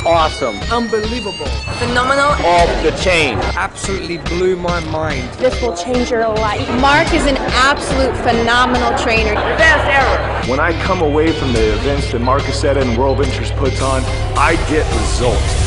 Awesome. Unbelievable. Phenomenal. Off the chain. Absolutely blew my mind. This will change your life. Marc is an absolute phenomenal trainer. Best ever. When I come away from the events that Marc Accetta and World Ventures puts on, I get results.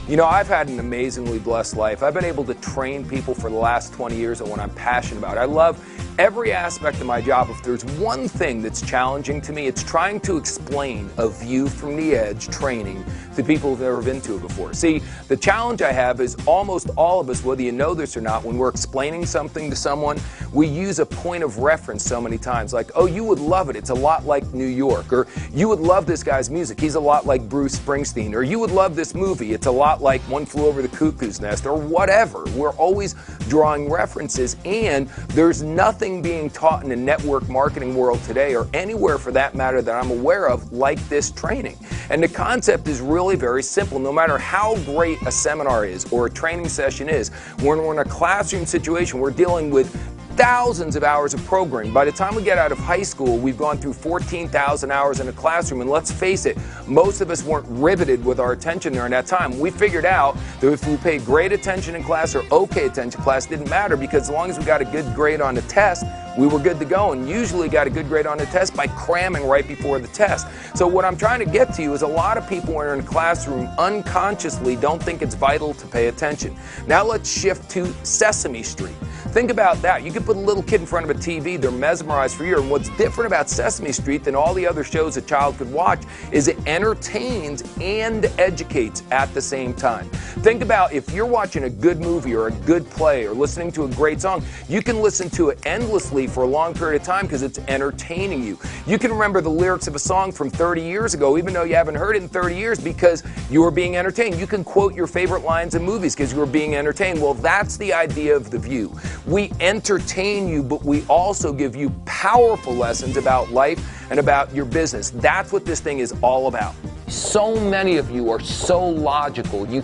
You know, I've had an amazingly blessed life. I've been able to train people for the last 20 years on what I'm passionate about. I love every aspect of my job. If there's one thing that's challenging to me, it's trying to explain a view from the edge training to people who've never been to it before. See, the challenge I have is almost all of us, whether you know this or not, when we're explaining something to someone, we use a point of reference so many times, like, oh, you would love it. It's a lot like New York. Or you would love this guy's music. He's a lot like Bruce Springsteen. Or you would love this movie. It's a lot like One Flew Over the Cuckoo's Nest, or whatever. We're always drawing references, and there's nothing being taught in the network marketing world today, or anywhere for that matter that I'm aware of, like this training. And the concept is really very simple. No matter how great a seminar is or a training session is, when we're in a classroom situation, we're dealing with thousands of hours of programming. By the time we get out of high school, we've gone through 14,000 hours in a classroom, and let's face it, most of us weren't riveted with our attention during that time. We figured out that if we paid great attention in class or okay attention in class, didn't matter, because as long as we got a good grade on the test, we were good to go, and usually got a good grade on the test by cramming right before the test. So what I'm trying to get to you is a lot of people when they're in a classroom unconsciously don't think it's vital to pay attention. Now let's shift to Sesame Street. Think about that. You could put a little kid in front of a TV, they're mesmerized for a year. And what's different about Sesame Street than all the other shows a child could watch is it entertains and educates at the same time. Think about if you're watching a good movie or a good play or listening to a great song, you can listen to it endlessly for a long period of time because it's entertaining you. You can remember the lyrics of a song from 30 years ago, even though you haven't heard it in 30 years, because you were being entertained. You can quote your favorite lines in movies because you were being entertained. Well, that's the idea of The View. We entertain you, but we also give you powerful lessons about life and about your business. That's what this thing is all about. So many of you are so logical. You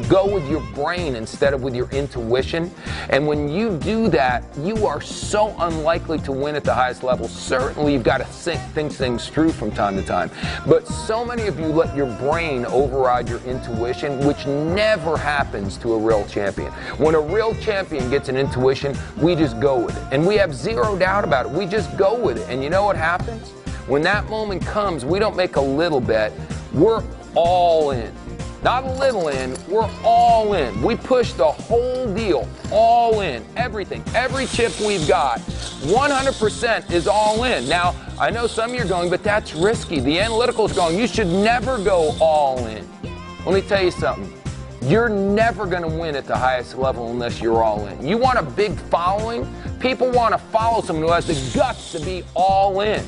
go with your brain instead of with your intuition. And when you do that, you are so unlikely to win at the highest level. Certainly, you've got to think things through from time to time. But so many of you let your brain override your intuition, which never happens to a real champion. When a real champion gets an intuition, we just go with it. And we have zero doubt about it. We just go with it. And you know what happens? When that moment comes, we don't make a little bet. We're all in. Not a little in, we're all in. We push the whole deal, all in, everything, every chip we've got, 100% is all in. Now, I know some of you are going, but that's risky. The analytical's going, you should never go all in. Let me tell you something. You're never going to win at the highest level unless you're all in. You want a big following? People want to follow someone who has the guts to be all in.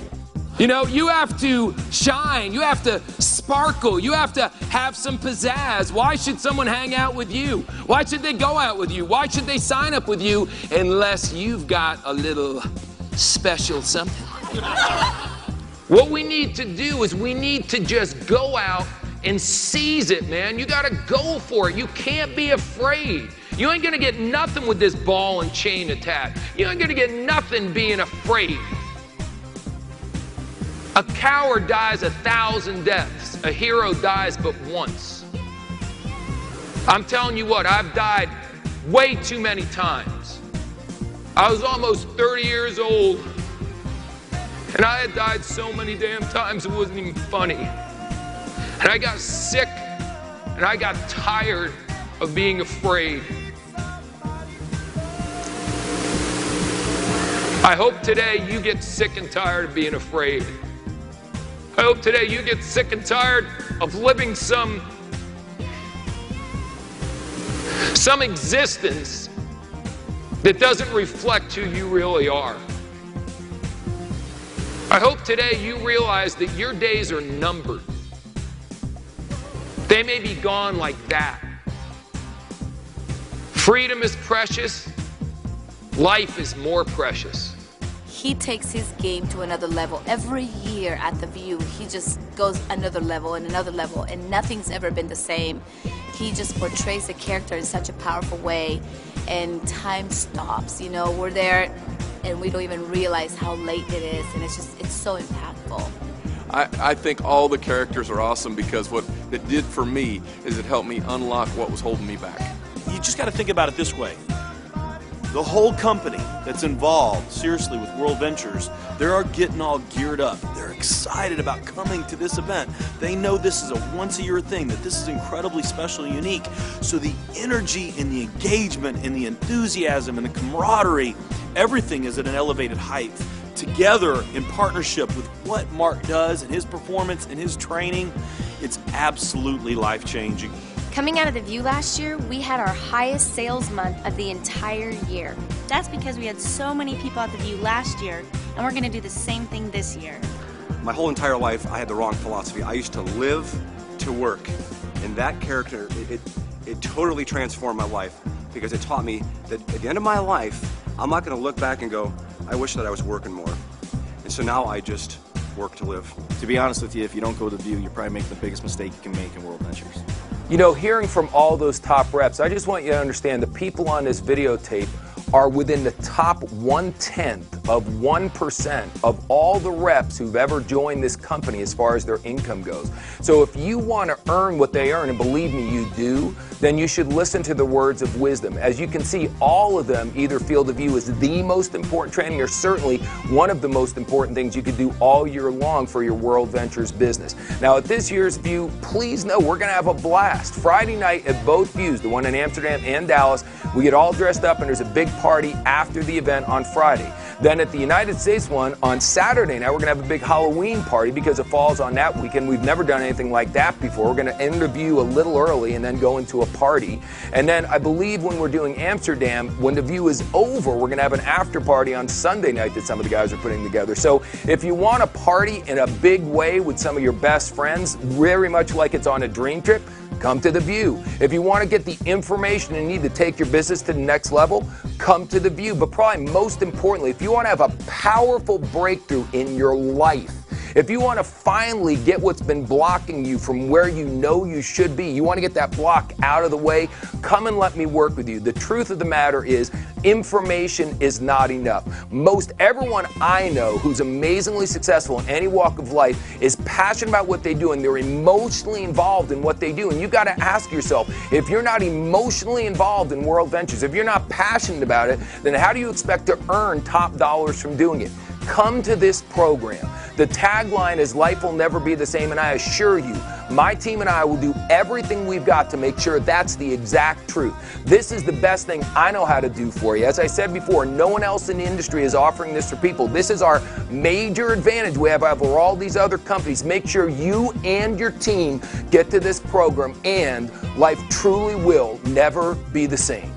You know, you have to shine, you have to sparkle, you have to have some pizzazz. Why should someone hang out with you? Why should they go out with you? Why should they sign up with you unless you've got a little special something? What we need to do is we need to just go out and seize it, man. You gotta go for it. You can't be afraid. You ain't gonna get nothing with this ball and chain attack. You ain't gonna get nothing being afraid. A coward dies 1,000 deaths. A hero dies but once. I'm telling you what, I've died way too many times. I was almost 30 years old, and I had died so many damn times it wasn't even funny. And I got sick, and I got tired of being afraid. I hope today you get sick and tired of being afraid. I hope today you get sick and tired of living some existence that doesn't reflect who you really are. I hope today you realize that your days are numbered. They may be gone like that. Freedom is precious. Life is more precious. He takes his game to another level. Every year at The View, he just goes another level and another level, and nothing's ever been the same. He just portrays the character in such a powerful way, and time stops. You know, we're there and we don't even realize how late it is, and it's so impactful. I think all the characters are awesome because what it did for me is it helped me unlock what was holding me back. You just got to think about it this way. The whole company that's involved, seriously, with World Ventures, they're getting all geared up. They're excited about coming to this event. They know this is a once-a-year thing, that this is incredibly special and unique. So the energy and the engagement and the enthusiasm and the camaraderie, everything is at an elevated height. Together, in partnership with what Marc does and his performance and his training, it's absolutely life-changing. Coming out of The View last year, we had our highest sales month of the entire year. That's because we had so many people at The View last year, and we're going to do the same thing this year. My whole entire life, I had the wrong philosophy. I used to live to work, and that character, it totally transformed my life because it taught me that at the end of my life, I'm not going to look back and go, I wish that I was working more. And so now I just work to live. To be honest with you, if you don't go to The View, you're probably making the biggest mistake you can make in World Ventures. You know, hearing from all those top reps, I just want you to understand the people on this videotape are within the top 1/10 of 1% of all the reps who've ever joined this company as far as their income goes. So if you want to earn what they earn, and believe me, you do, then you should listen to the words of wisdom. As you can see, all of them either feel The View is the most important training or certainly one of the most important things you could do all year long for your World Ventures business. Now, at this year's View, please know we're going to have a blast. Friday night at both Views, the one in Amsterdam and Dallas, we get all dressed up and there's a big party after the event on Friday. Then at the United States one on Saturday night, we're going to have a big Halloween party because it falls on that weekend. We've never done anything like that before. We're going to interview a little early and then go into a party. And then I believe when we're doing Amsterdam, when the View is over, we're going to have an after party on Sunday night that some of the guys are putting together. So if you want to party in a big way with some of your best friends, very much like it's on a dream trip, come to The View. If you want to get the information you need to take your business to the next level, come to The View. But probably most importantly, if you want to have a powerful breakthrough in your life, if you want to finally get what's been blocking you from where you know you should be, you want to get that block out of the way, come and let me work with you. The truth of the matter is, information is not enough. Most everyone I know who's amazingly successful in any walk of life is passionate about what they do and they're emotionally involved in what they do. And you've got to ask yourself, if you're not emotionally involved in World Ventures, if you're not passionate about it, then how do you expect to earn top dollars from doing it? Come to this program. The tagline is life will never be the same, and I assure you, my team and I will do everything we've got to make sure that's the exact truth. This is the best thing I know how to do for you. As I said before, no one else in the industry is offering this for people. This is our major advantage we have over all these other companies. Make sure you and your team get to this program, and life truly will never be the same.